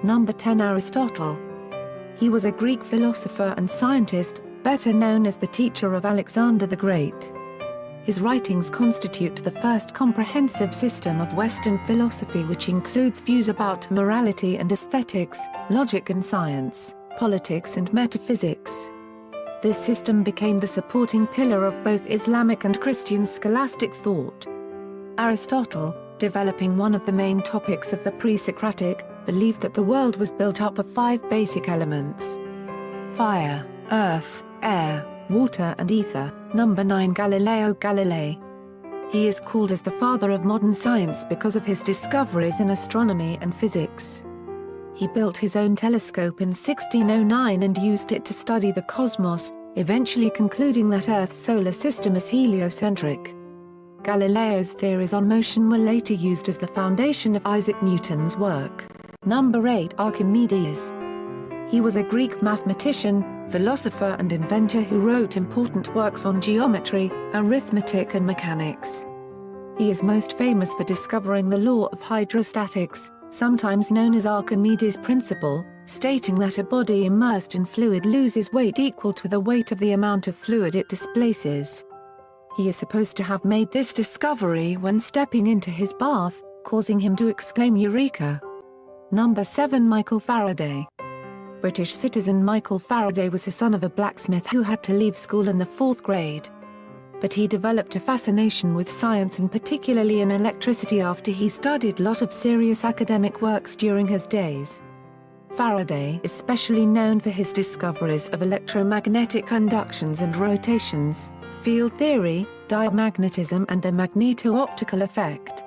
Number 10. Aristotle. He was a Greek philosopher and scientist, better known as the teacher of Alexander the Great. His writings constitute the first comprehensive system of Western philosophy which includes views about morality and aesthetics, logic and science, politics and metaphysics. This system became the supporting pillar of both Islamic and Christian scholastic thought. Aristotle, developing one of the main topics of the pre-Socratic, believed that the world was built up of 5 basic elements: fire, earth, air, water and ether. Number 9. Galileo Galilei. He is called as the father of modern science because of his discoveries in astronomy and physics. He built his own telescope in 1609 and used it to study the cosmos, eventually concluding that Earth's solar system is heliocentric. Galileo's theories on motion were later used as the foundation of Isaac Newton's work. Number 8. Archimedes. He was a Greek mathematician, philosopher and inventor who wrote important works on geometry, arithmetic and mechanics. He is most famous for discovering the law of hydrostatics, sometimes known as Archimedes' principle, stating that a body immersed in fluid loses weight equal to the weight of the amount of fluid it displaces. He is supposed to have made this discovery when stepping into his bath, causing him to exclaim "Eureka!" Number 7. Michael Faraday. British citizen Michael Faraday was the son of a blacksmith who had to leave school in the 4th grade. But he developed a fascination with science and particularly in electricity after he studied a lot of serious academic works during his days. Faraday is specially known for his discoveries of electromagnetic conductions and rotations, field theory, diamagnetism and the magneto-optical effect.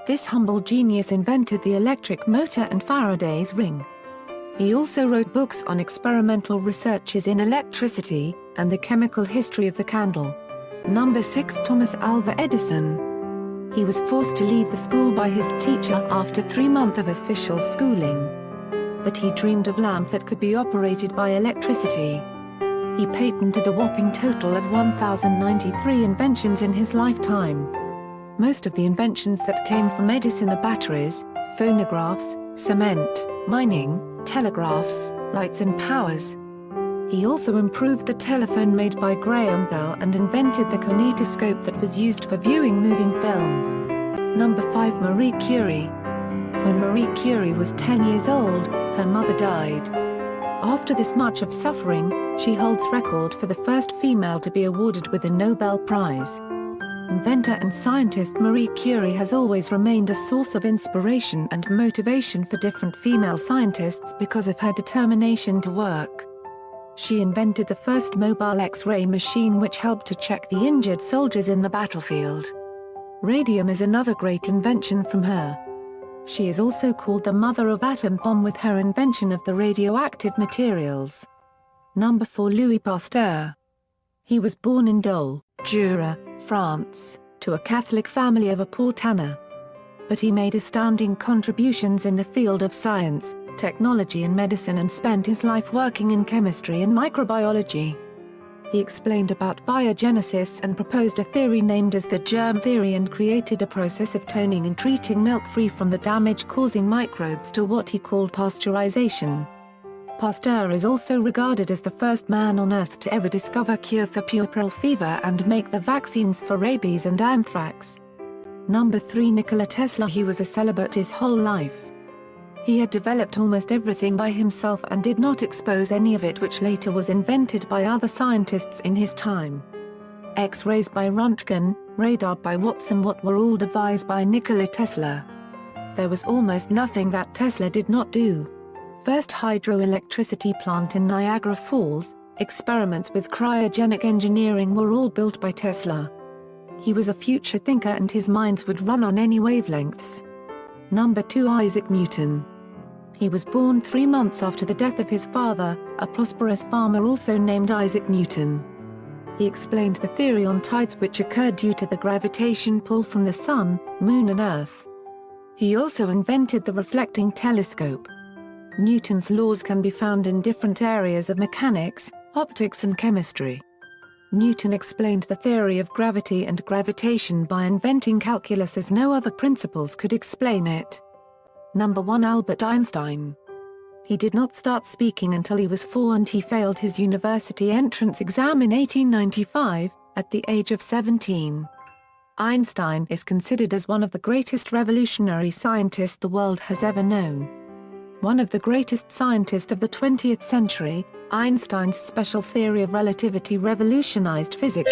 This humble genius invented the electric motor and Faraday's ring. He also wrote books on experimental researches in electricity, and the chemical history of the candle. Number 6. Thomas Alva Edison. He was forced to leave the school by his teacher after 3 months of official schooling. But he dreamed of lamp that could be operated by electricity. He patented a whopping total of 1,093 inventions in his lifetime. Most of the inventions that came from Edison are batteries, phonographs, cement, mining, telegraphs, lights and powers. He also improved the telephone made by Graham Bell and invented the kinetoscope that was used for viewing moving films. Number 5. Marie Curie. When Marie Curie was 10 years old, her mother died. After this much of suffering, she holds record for the first female to be awarded with a Nobel Prize. Inventor and scientist Marie Curie has always remained a source of inspiration and motivation for different female scientists because of her determination to work. She invented the first mobile X-ray machine which helped to check the injured soldiers in the battlefield. Radium is another great invention from her. She is also called the mother of atom bomb with her invention of the radioactive materials. Number 4. Louis Pasteur. He was born in Dole, Jura, France, to a Catholic family of a poor tanner. But he made astounding contributions in the field of science, technology and medicine and spent his life working in chemistry and microbiology. He explained about biogenesis and proposed a theory named as the germ theory and created a process of toning and treating milk free from the damage-causing microbes to what he called pasteurization. Pasteur is also regarded as the first man on Earth to ever discover a cure for puerperal fever and make the vaccines for rabies and anthrax. Number 3. Nikola Tesla. He was a celibate his whole life. He had developed almost everything by himself and did not expose any of it which later was invented by other scientists in his time. X-rays by Röntgen, radar by Watson Watt were all devised by Nikola Tesla. There was almost nothing that Tesla did not do. First hydroelectricity plant in Niagara Falls, experiments with cryogenic engineering were all built by Tesla. He was a future thinker and his minds would run on any wavelengths. Number 2. Isaac Newton. He was born 3 months after the death of his father, a prosperous farmer also named Isaac Newton. He explained the theory on tides which occurred due to the gravitation pull from the sun, moon and earth. He also invented the reflecting telescope. Newton's laws can be found in different areas of mechanics, optics and chemistry. Newton explained the theory of gravity and gravitation by inventing calculus as no other principles could explain it. Number 1. Albert Einstein. He did not start speaking until he was 4 and he failed his university entrance exam in 1895, at the age of 17. Einstein is considered as one of the greatest revolutionary scientists the world has ever known. One of the greatest scientists of the 20th century, Einstein's special theory of relativity revolutionized physics.